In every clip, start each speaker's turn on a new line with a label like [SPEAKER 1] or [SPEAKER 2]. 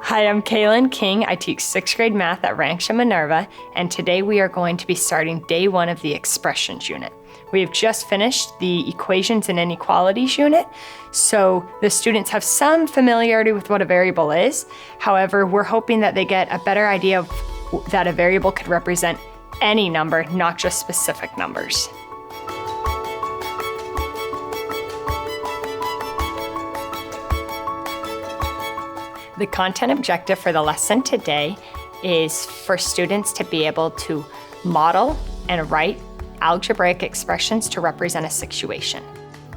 [SPEAKER 1] Hi, I'm Kaylin King. I teach 6th grade math at Ranksha Minerva, and today we are going to be starting day 1 of the expressions unit. We have just finished the equations and inequalities unit, so the students have some familiarity with what a variable is. However, we're hoping that they get a better idea of that a variable could represent any number, not just specific numbers. The content objective for the lesson today is for students to be able to model and write algebraic expressions to represent a situation.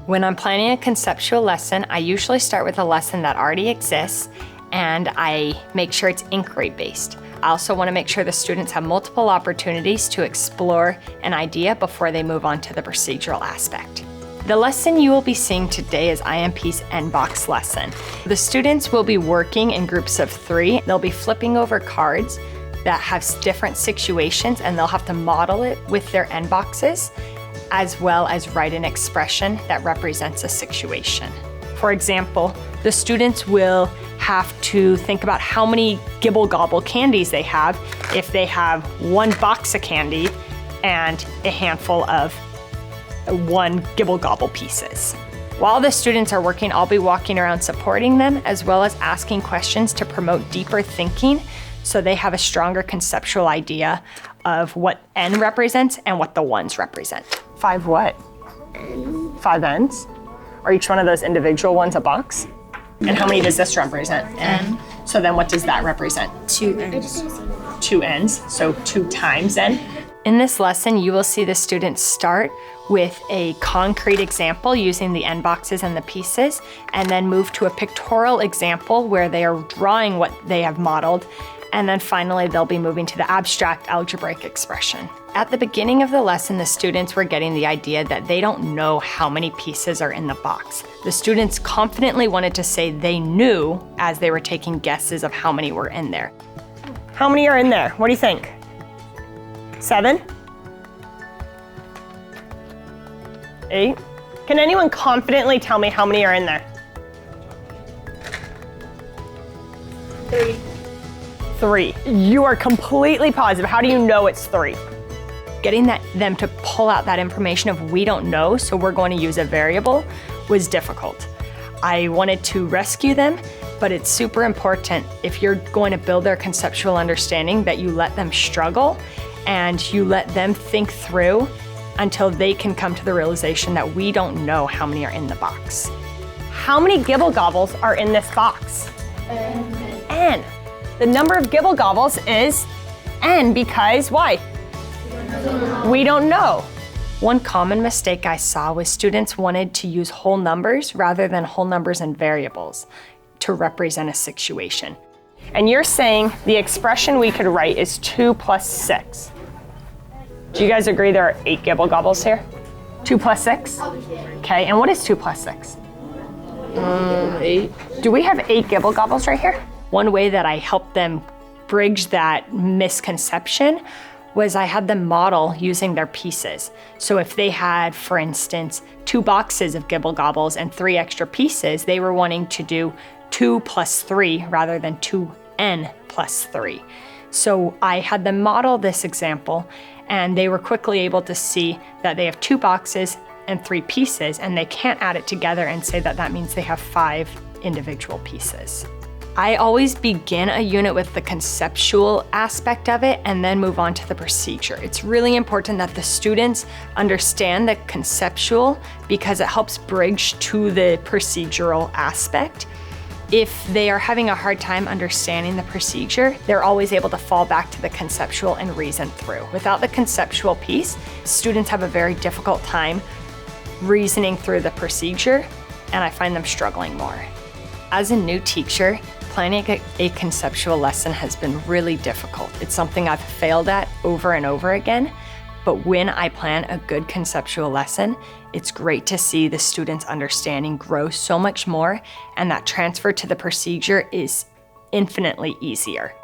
[SPEAKER 1] When I'm planning a conceptual lesson, I usually start with a lesson that already exists and I make sure it's inquiry-based. I also want to make sure the students have multiple opportunities to explore an idea before they move on to the procedural aspect. The lesson you will be seeing today is IMP's N-box lesson. The students will be working in groups of 3. They'll be flipping over cards that have different situations and they'll have to model it with their N-boxes, as well as write an expression that represents a situation. For example, the students will have to think about how many Gibble Gobble candies they have if they have 1 box of candy and a handful of 1 Gibble Gobble pieces. While the students are working, I'll be walking around supporting them as well as asking questions to promote deeper thinking so they have a stronger conceptual idea of what N represents and what the ones represent. 5 what?
[SPEAKER 2] N.
[SPEAKER 1] 5 N's? Are each one of those individual ones a box? And how many does this represent?
[SPEAKER 2] N.
[SPEAKER 1] So then what does that represent?
[SPEAKER 2] 2 N's.
[SPEAKER 1] 2 N's, so 2 times N. In this lesson, you will see the students start with a concrete example using the N boxes and the pieces, and then move to a pictorial example where they are drawing what they have modeled, and then finally they'll be moving to the abstract algebraic expression. At the beginning of the lesson, the students were getting the idea that they don't know how many pieces are in the box. The students confidently wanted to say they knew as they were taking guesses of how many were in there. How many are in there? What do you think? 7? 8? Can anyone confidently tell me how many are in there?
[SPEAKER 2] 3.
[SPEAKER 1] 3. You are completely positive. How do you know it's 3? Getting them to pull out that information of we don't know, so we're going to use a variable, was difficult. I wanted to rescue them, but it's super important if you're going to build their conceptual understanding that you let them struggle and you let them think through until they can come to the realization that we don't know how many are in the box. How many Gibble Gobbles are in this box? N. The number of Gibble Gobbles is N because why? We don't know. One common mistake I saw was students wanted to use whole numbers rather than whole numbers and variables to represent a situation. And you're saying the expression we could write is 2 plus 6. Do you guys agree there are 8 Gibble Gobbles here? 2 plus 6? Okay, and what is 2 plus 6?
[SPEAKER 2] 8.
[SPEAKER 1] Do we have 8 Gibble Gobbles right here? One way that I helped them bridge that misconception was I had them model using their pieces. So if they had, for instance, 2 boxes of Gibble Gobbles and 3 extra pieces, they were wanting to do 2 plus 3 rather than 2n plus 3. So I had them model this example and they were quickly able to see that they have 2 boxes and 3 pieces and they can't add it together and say that that means they have 5 individual pieces. I always begin a unit with the conceptual aspect of it and then move on to the procedure. It's really important that the students understand the conceptual because it helps bridge to the procedural aspect. If they are having a hard time understanding the procedure, they're always able to fall back to the conceptual and reason through. Without the conceptual piece, students have a very difficult time reasoning through the procedure, and I find them struggling more. As a new teacher, planning a conceptual lesson has been really difficult. It's something I've failed at over and over again, but when I plan a good conceptual lesson, it's great to see the students' understanding grow so much more, and that transfer to the procedure is infinitely easier.